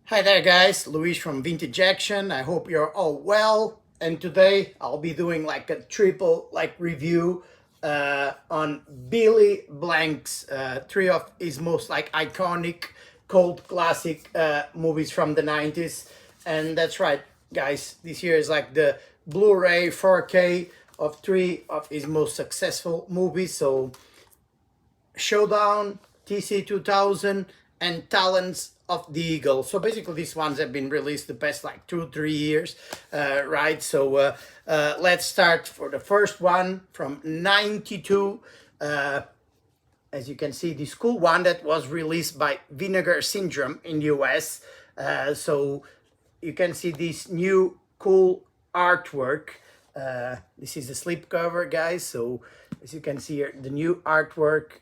Hi there guys, Luis from Vintage Action. I hope you're all well. And today I'll be doing like a triple review on Billy Blank's three of his most iconic cult classic movies from the 90s. And that's right guys, this here is like the Blu-ray 4K of three of his most successful movies. So Showdown, TC 2000, and Talons of the Eagle. So basically these ones have been released the past like 2-3 years, right? So let's start for the first one from 92. As you can see, this cool one that was released by Vinegar Syndrome in the US. So you can see this new cool artwork. This is the slipcover, guys. So as you can see here, the new artwork,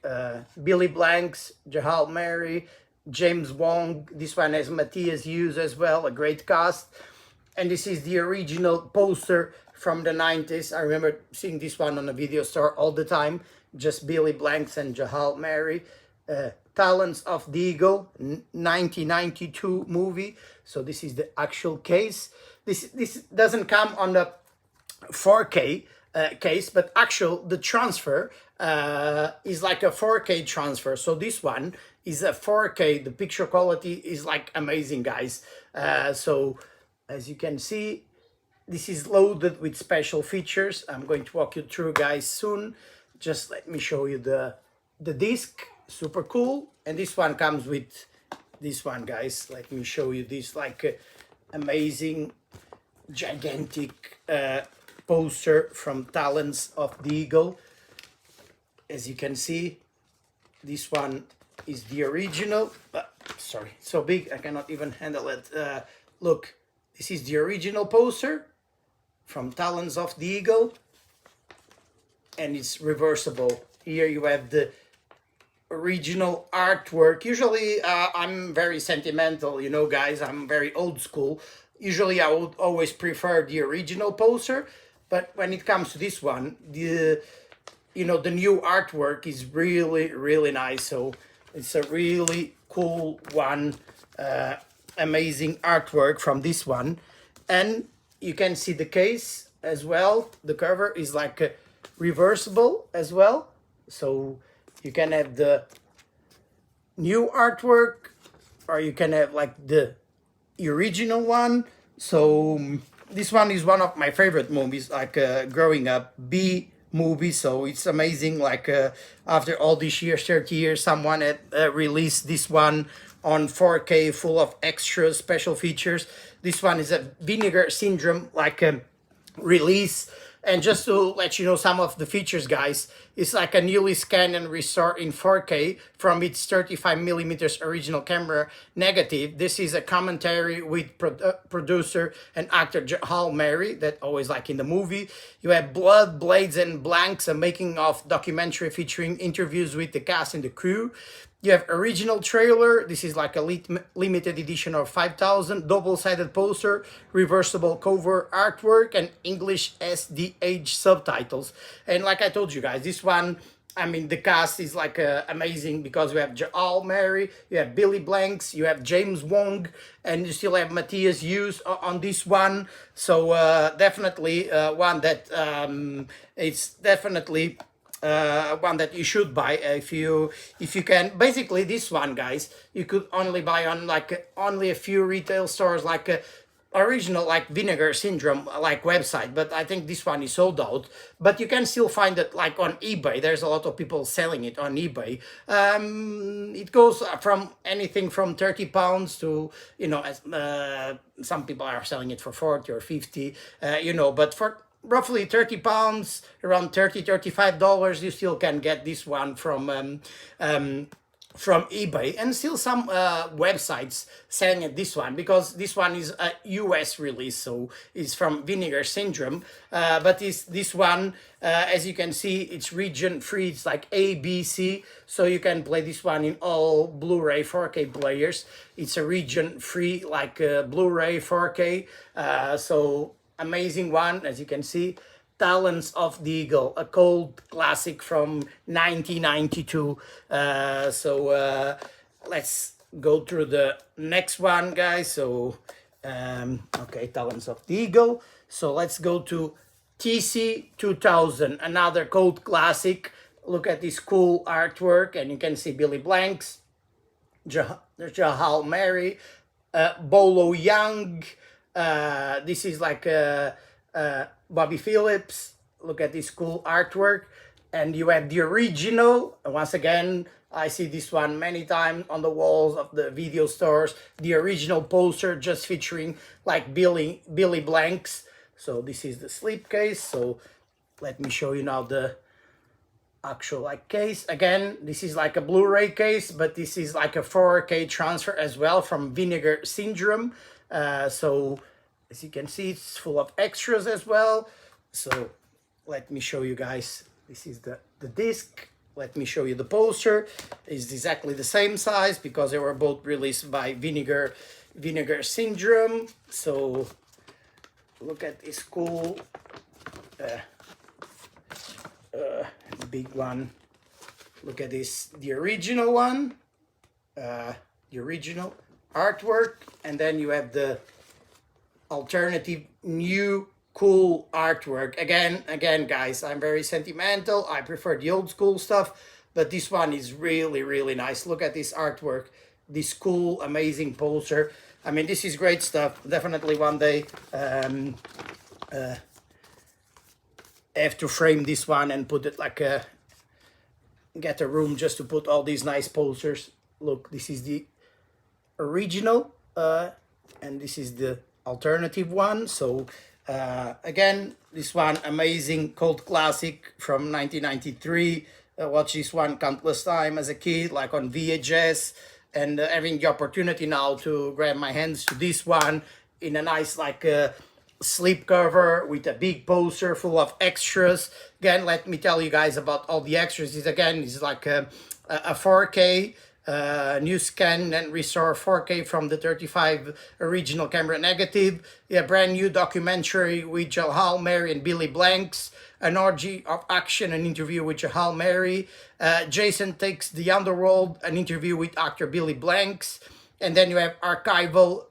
Billy Blanks, Jahal Mary, James Wong. This one has Matthias Hughes as well, a great cast. And this is the original poster from the 90s. I remember seeing this one on a video store all the time. Just Billy Blanks and Jahal Mary. Talons of the Eagle, 1992 movie. So this is the actual case. This doesn't come on the 4K case, but the transfer is like a 4K transfer. So this one is a 4K. The picture quality is like amazing, guys. So as you can see, this is loaded with special features. I'm going to walk you through, guys, soon. Just let me show you the disc. Super cool. And this one comes with this one, guys. Let me show you this amazing, gigantic poster from Talons of the Eagle. As you can see, this one is the original. Sorry, so big I cannot even handle it. Look, this is the original poster from Talons of the Eagle, and it's reversible. Here you have the original artwork. Usually I'm very sentimental, you know, guys. I'm very old school. Usually I would always prefer the original poster, but when it comes to this one, the new artwork is really nice. So it's a really cool one, amazing artwork from this one. And you can see the case as well. The cover is like reversible as well, so you can have the new artwork, or you can have like the original one. So this one is one of my favorite movies, like growing up, B movie. So it's amazing, like after all these years, 30 years, someone had released this one on 4K, full of extras, special features. This one is a Vinegar Syndrome release. And just to let you know some of the features, guys, it's like a newly scanned and restored in 4K from its 35mm original camera negative. This is a commentary with producer and actor Jahal Mary, that always like in the movie. You have Blood, Blades, and Blanks, a making of documentary featuring interviews with the cast and the crew. You have original trailer. This is like a limited edition of 5,000, double-sided poster, reversible cover artwork, and English SDH subtitles. And like I told you guys, this one, I mean, the cast is like amazing, because we have Jahal Mary, you have Billy Blanks, you have James Wong, and you still have Matthias Hughes on this one. So definitely one that it's definitely one that you should buy if you can. Basically this one, guys, you could only buy on like only a few retail stores, like original like Vinegar Syndrome like website, but I think this one is sold out. But you can still find it like on eBay. There's a lot of people selling it on eBay. It goes from anything from £30 to, you know, some people are selling it for 40 or 50, you know, but for roughly £30, around $35, you still can get this one from eBay. And still some websites selling it, this one, because this one is a US release, so it's from Vinegar Syndrome. But this one, as you can see, it's region free. It's like A, B, C, so you can play this one in all Blu-ray 4K players. It's a region free like Blu-ray 4K. So amazing one, as you can see. Talons of the Eagle, a cult classic from 1992. So let's go through the next one, guys. So, okay, Talons of the Eagle. So let's go to TC 2000, another cult classic. Look at this cool artwork, and you can see Billy Blanks, Jahal Mary, Bolo Young. This is like Bobby Phillips. Look at this cool artwork. And you have the original. Once again, I see this one many times on the walls of the video stores. The original poster just featuring like Billy Blanks. So this is the slipcase. So let me show you now the actual like case. Again, this is like a Blu-ray case, but this is like a 4K transfer as well from Vinegar Syndrome. So as you can see, it's full of extras as well. So let me show you guys. This is the disc. Let me show you the poster. It's exactly the same size because they were both released by Vinegar Syndrome. So look at this cool big one. Look at this, the original one, the original artwork, and then you have the alternative new cool artwork. Again, guys, I'm very sentimental. I prefer the old school stuff, but this one is really nice. Look at this artwork, this cool, amazing poster. I mean, this is great stuff. Definitely one day have to frame this one and put it like get a room just to put all these nice posters. Look, this is the original and this is the alternative one. So again, this one amazing cult classic from 1993. Watched this one countless times as a kid, like on VHS, and having the opportunity now to grab my hands to this one in a nice like slip cover with a big poster full of extras. Again, let me tell you guys about all the extras. It's like a 4K new scan and restore 4K from the 35 original camera negative. A brand new documentary with Jahal Mary and Billy Blanks. An orgy of action, an interview with Jahal Mary. Jason Takes the Underworld, an interview with actor Billy Blanks. And then you have archival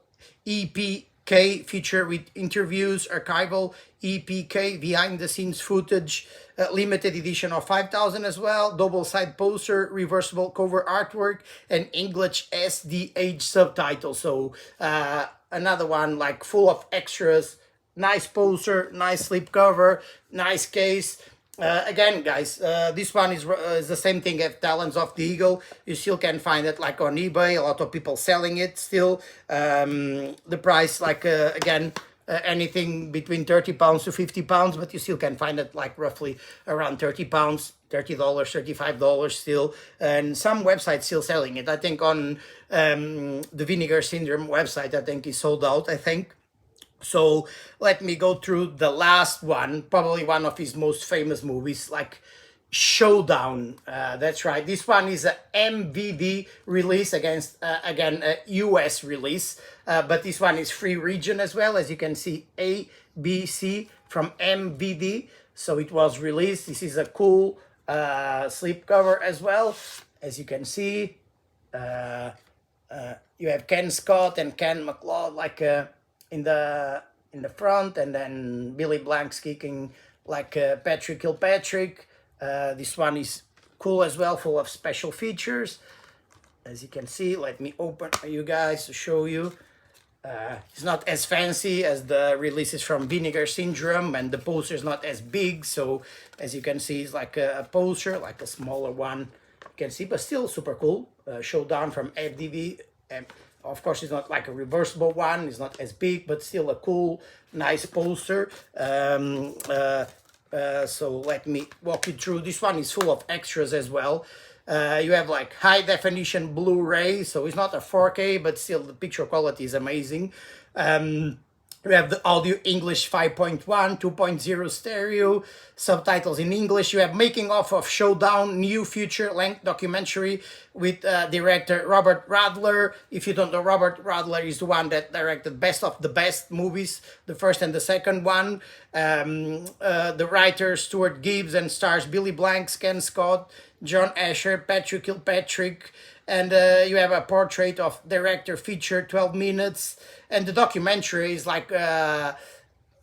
EPK feature with interviews, archival EPK behind the scenes footage, limited edition of 5,000 as well, double side poster, reversible cover artwork, and English SDH subtitles. So another one like full of extras, nice poster, nice slipcover, nice case. Again, guys, this one is the same thing as Talons of the Eagle. You still can find it like on eBay. A lot of people selling it still. The price, like again, anything between £30 to £50, but you still can find it like roughly around £30, $30, $35 still. And some websites still selling it. I think on the Vinegar Syndrome website, I think is sold out, I think. So let me go through the last one, probably one of his most famous movies, like Showdown. That's right. This one is a MVD release against, again, a US release. But this one is free region as well. As you can see, ABC from MVD. So it was released. This is a cool slipcover as well. As you can see, you have Ken Scott and Ken McLeod like in the front, and then Billy Blanks kicking like Patrick Kilpatrick. This one is cool as well, full of special features. As you can see, let me open for you guys to show you. It's not as fancy as the releases from Vinegar Syndrome, and the poster is not as big. So as you can see, it's like a poster, like a smaller one. You can see, but still super cool. Showdown from FDV. Of course, it's not like a reversible one. It's not as big, but still a cool, nice poster. So let me walk you through. This one is full of extras as well. You have like high definition Blu-ray, so it's not a 4K, but still the picture quality is amazing. You have the audio English 5.1, 2.0 stereo, subtitles in English. You have making of Showdown, new feature-length documentary with director Robert Radler. If you don't know, Robert Radler is the one that directed Best of the Best movies, the first and the second one. The writer Stuart Gibbs, and stars Billy Blanks, Ken Scott, John Asher, Patrick Kilpatrick, and you have a portrait of director feature, 12 minutes, and the documentary is like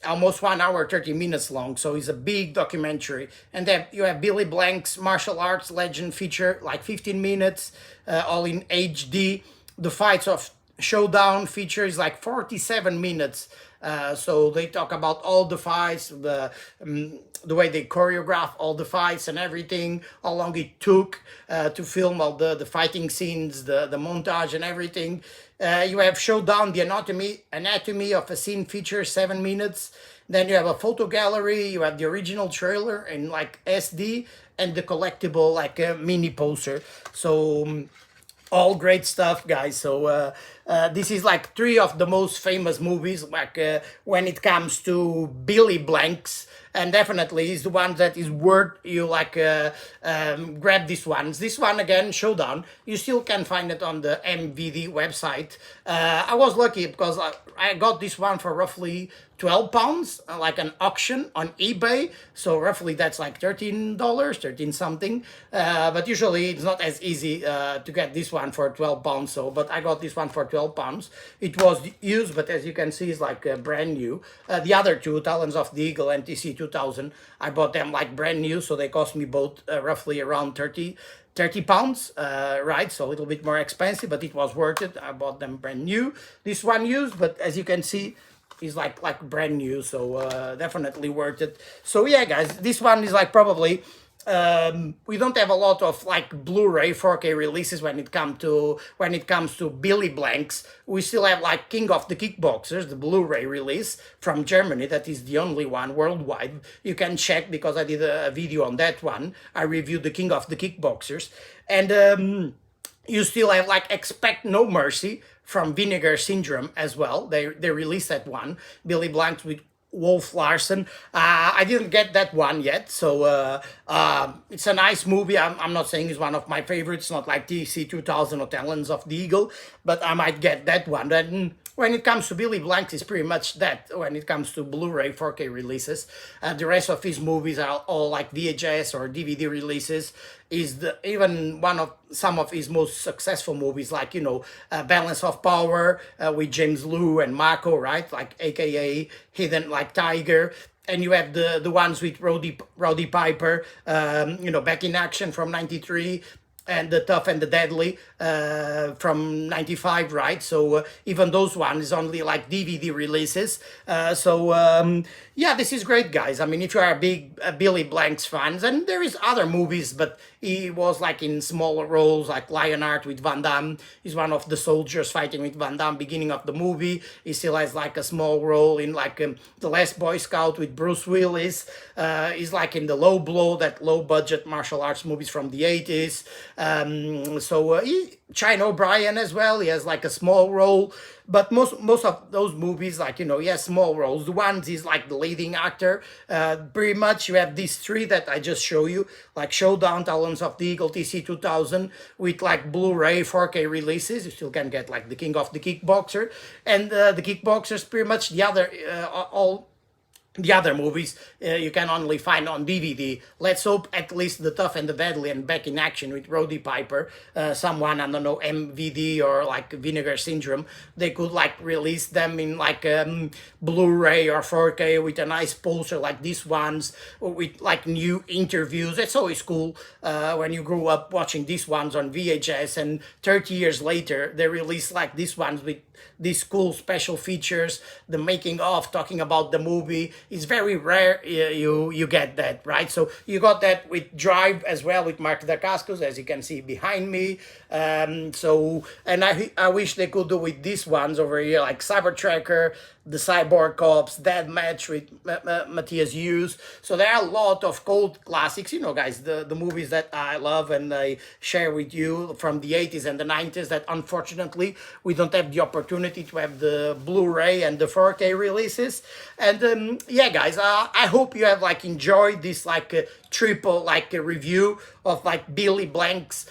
almost 1 hour 30 minutes long, so it's a big documentary. And then you have Billy Blank's martial arts legend feature, like 15 minutes, all in HD. The fights of Showdown feature is like 47 minutes. So they talk about all the fights, the way they choreograph all the fights and everything, how long it took to film all the fighting scenes, the montage and everything. You have Showdown, the anatomy of a scene feature, 7 minutes. Then you have a photo gallery, you have the original trailer in like SD, and the collectible like a mini poster. So all great stuff, guys. So this is like three of the most famous movies like when it comes to Billy Blanks, and definitely is the one that is worth you like grab this one. This one again, Showdown, you still can find it on the MVD website. I was lucky because I got this one for roughly £12, like an auction on eBay. So roughly that's like $13, 13 something. But usually it's not as easy to get this one for £12. So, but I got this one for £12. It was used, but as you can see, it's like brand new. The other two, Talons of the Eagle and TC 2000, I bought them like brand new. So they cost me both roughly around £30, right? So a little bit more expensive, but it was worth it. I bought them brand new. This one used, but as you can see, is like brand new, so definitely worth it. So yeah, guys, this one is like probably we don't have a lot of like Blu-ray 4K releases when it comes to Billy Blanks. We still have like King of the Kickboxers, the Blu-ray release from Germany. That is the only one worldwide. You can check because I did a video on that one. I reviewed the King of the Kickboxers, and you still have like Expect No Mercy from Vinegar Syndrome as well. They released that one. Billy Blanks with Wolf Larson. I didn't get that one yet, so it's a nice movie. I'm not saying it's one of my favorites, not like TC 2000 or Talons of the Eagle, but I might get that one. Then when it comes to Billy Blanks, it's pretty much that when it comes to Blu-ray 4K releases. The rest of his movies are all like VHS or DVD releases. Is even one of some of his most successful movies, like Balance of Power with James Liu and Mako, right? Like AKA Hidden like Tiger. And you have the ones with Roddy Piper, Back in Action from '93. And the Tough and the Deadly from '95, right? So even those ones only like DVD releases. Yeah, this is great, guys. I mean, if you are a big Billy Blanks fans, and there is other movies, but he was like in smaller roles, like Lionheart with Van Damme. He's one of the soldiers fighting with Van Damme beginning of the movie. He still has like a small role in like The Last Boy Scout with Bruce Willis. He's like in the Low Blow, that low budget martial arts movies from the '80s. China O'Brien as well, he has like a small role, but most of those movies, like he has small roles. The ones he's like the leading actor. Pretty much you have these three that I just show you, like Showdown, Talons of the Eagle, TC 2000, with like Blu-ray 4K releases. You still can get like the King of the Kickboxer, and the Kickboxers, pretty much the other all the other movies you can only find on DVD. Let's hope at least The Tough and the Deadly and Back in Action with Roddy Piper, someone, I don't know, MVD or like Vinegar Syndrome, they could like release them in like Blu-ray or 4K with a nice poster like these ones, or with like new interviews. It's always cool when you grew up watching these ones on VHS, and 30 years later they release like these ones with these cool special features, the making of, talking about the movie. It's very rare you get that, right? So you got that with Drive as well, with Mark Dacascos, as you can see behind me. And I wish they could do with these ones over here, like Cybertracker, the Cyborg Cops, Dead Match with Matthias Hughes. So there are a lot of cult classics, guys, the movies that I love and I share with you from the 80s and the 90s that unfortunately we don't have the opportunity to have the Blu-ray and the 4K releases. And yeah, guys, I hope you have like enjoyed this like triple like a review of like Billy Blank's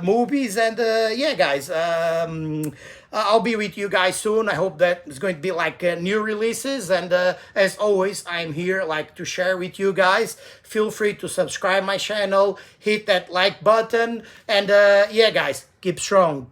movies. And yeah, guys, I'll be with you guys soon. I hope that it's going to be like new releases. And as always, I'm here like to share with you guys. Feel free to subscribe my channel, hit that like button, and yeah, guys, keep strong.